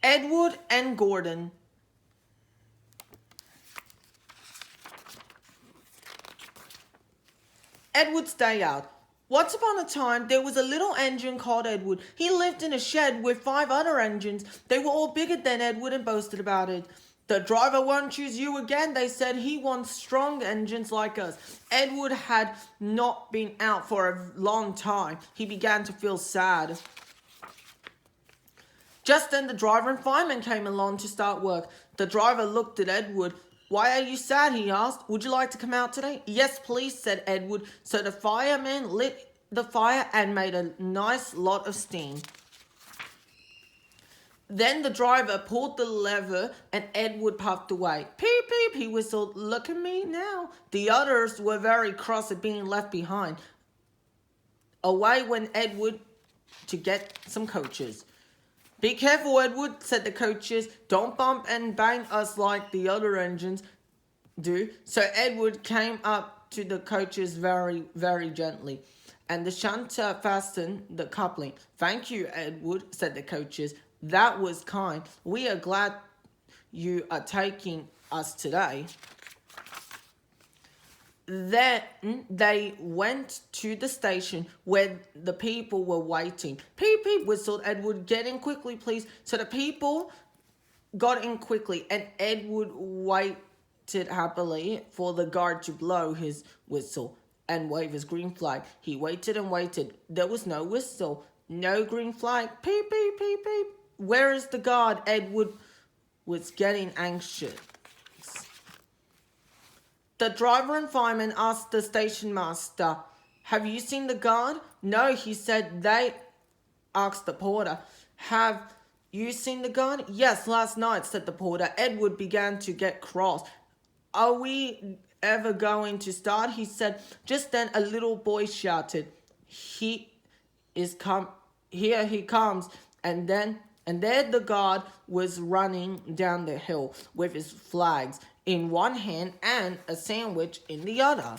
Edward and Gordon. Edward's day out. Once upon a time, there was a little engine called Edward. He lived in a shed with 5 other engines. They were all bigger than Edward and boasted about it. The driver won't choose you again, they said. He wants strong engines like us. Edward had not been out for a long time. He began to feel sad. Just then the driver and fireman came along to start work. The driver looked at Edward. "Why are you sad?" he asked. "Would you like to come out today?" "Yes, please," said Edward. So the fireman lit the fire and made a nice lot of steam. Then the driver pulled the lever and Edward puffed away. "Peep, peep," he whistled. "Look at me now." The others were very cross at being left behind. Away went Edward to get some coaches. "Be careful, Edward," said the coaches. "Don't bump and bang us like the other engines do." So Edward came up to the coaches very, very gently, and the shunter fastened the coupling. "Thank you, Edward," said the coaches. "That was kind. We are glad you are taking us today." Then they went to the station where the people were waiting. "Peep, peep," whistled Edward. "Get in quickly, please." So the people got in quickly, and Edward waited happily for the guard to blow his whistle and wave his green flag. He waited and waited. There was no whistle, no green flag. "Peep, peep, peep, peep. Where is the guard?" Edward was getting anxious. The driver and fireman asked the station master, "Have you seen the guard?" "No," he said. They asked the porter, "Have you seen the guard?" "Yes, last night," said the porter. Edward began to get cross. "Are we ever going to start?" he said. Just then a little boy shouted, Here he comes." And there the guard was running down the hill with his flags in one hand and a sandwich in the other.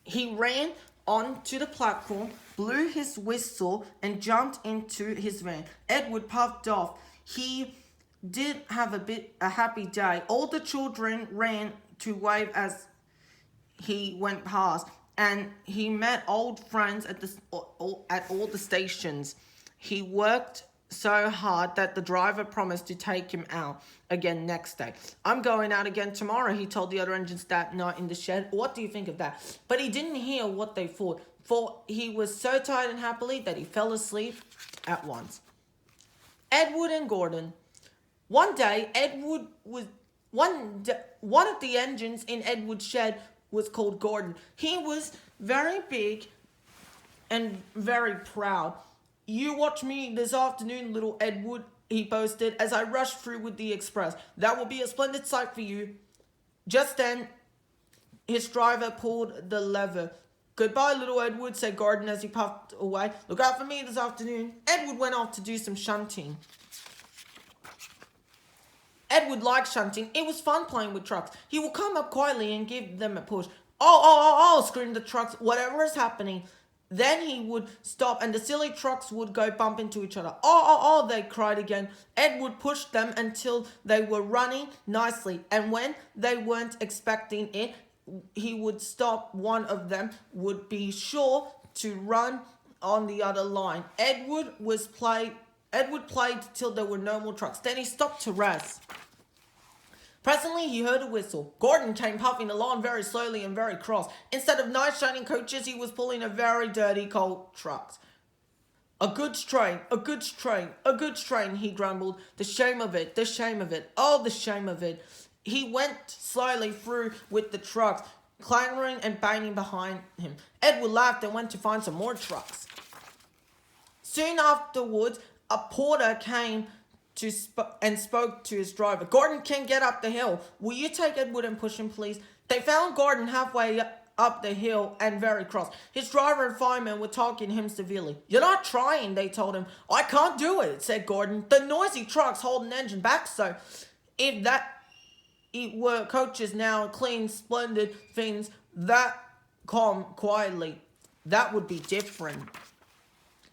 He ran onto the platform, blew his whistle, and jumped into his van. Edward puffed off. He did have a happy day. All the children ran to wave as he went past, and he met old friends at all the stations. He worked so hard that the driver promised to take him out again next day. "I'm going out again tomorrow," he told the other engines that night in the shed. What do you think of that? But he didn't hear what they thought, for he was so tired and happy that he fell asleep at once. Edward and Gordon. One day, one of the engines in Edward's shed was called Gordon. He was very big and very proud. "You watch me this afternoon, little Edward," he boasted, "as I rush through with the express. That will be a splendid sight for you." Just then, his driver pulled the lever. "Goodbye, little Edward," said Gordon as he puffed away. "Look out for me this afternoon." Edward went off to do some shunting. Edward liked shunting. It was fun playing with trucks. He would come up quietly and give them a push. Oh, screamed the trucks. Whatever is happening. Then he would stop and the silly trucks would go bump into each other. Oh, they cried again. Edward pushed them until they were running nicely, and when they weren't expecting it, he would stop. One of them would be sure to run on the other line. Edward played till there were no more trucks. Then he stopped to rest. Presently he heard a whistle. Gordon came puffing along very slowly and very cross. Instead of nice shining coaches, he was pulling a very dirty coal truck. A goods train, a goods train, a goods train," he grumbled. "The shame of it, the shame of it, oh, the shame of it." He went slowly through with the trucks, clanging and banging behind him. Edward laughed and went to find some more trucks. Soon afterwards, a porter came and spoke to his driver. "Gordon can't get up the hill. Will you take Edward and push him, please?" They found Gordon halfway up the hill and very cross. His driver and fireman were talking to him severely. "You're not trying," they told him. "I can't do it," said Gordon. "The noisy trucks hold an engine back so. If it were coaches now, clean, splendid things that come quietly, that would be different."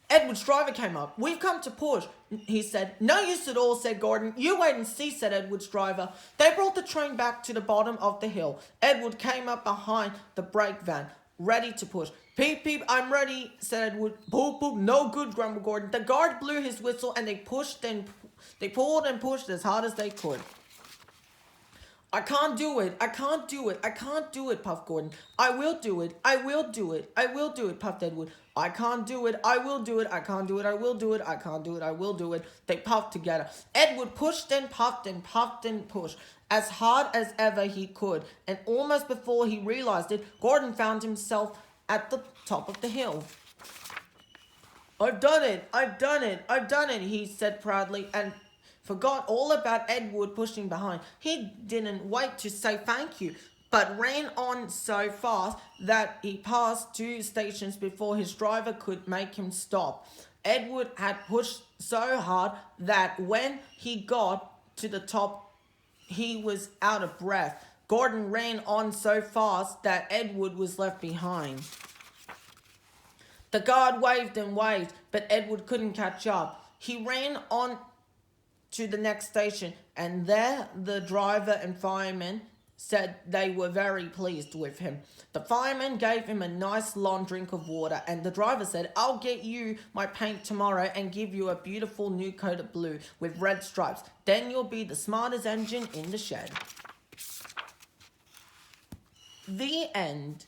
Edward's driver came up. "We've come to push," he said. "No use at all," said Gordon. "You wait and see," said Edward's driver. They brought the train back to the bottom of the hill. Edward came up behind the brake van, ready to push. "Peep, peep, I'm ready," said Edward. "Poop, poop, no good," grumbled Gordon. The guard blew his whistle and they pulled and pushed as hard as they could. "I can't do it, I can't do it, I can't do it," puffed Gordon. "I will do it, I will do it, I will do it," puffed Edward. "I can't do it, I will do it, I can't do it, I will do it, I can't do it, I will do it." They puffed together. Edward pushed and puffed and puffed and pushed as hard as ever he could, and almost before he realized it, Gordon found himself at the top of the hill. "I've done it, I've done it, I've done it," he said proudly, and forgot all about Edward pushing behind. He didn't wait to say thank you, but ran on so fast that he passed 2 stations before his driver could make him stop. Edward had pushed so hard that when he got to the top, he was out of breath. Gordon ran on so fast that Edward was left behind. The guard waved and waved, but Edward couldn't catch up. He ran on to the next station, and there the driver and fireman said they were very pleased with him. The fireman gave him a nice long drink of water, and the driver said, "I'll get you my paint tomorrow and give you a beautiful new coat of blue with red stripes. Then you'll be the smartest engine in the shed." The end.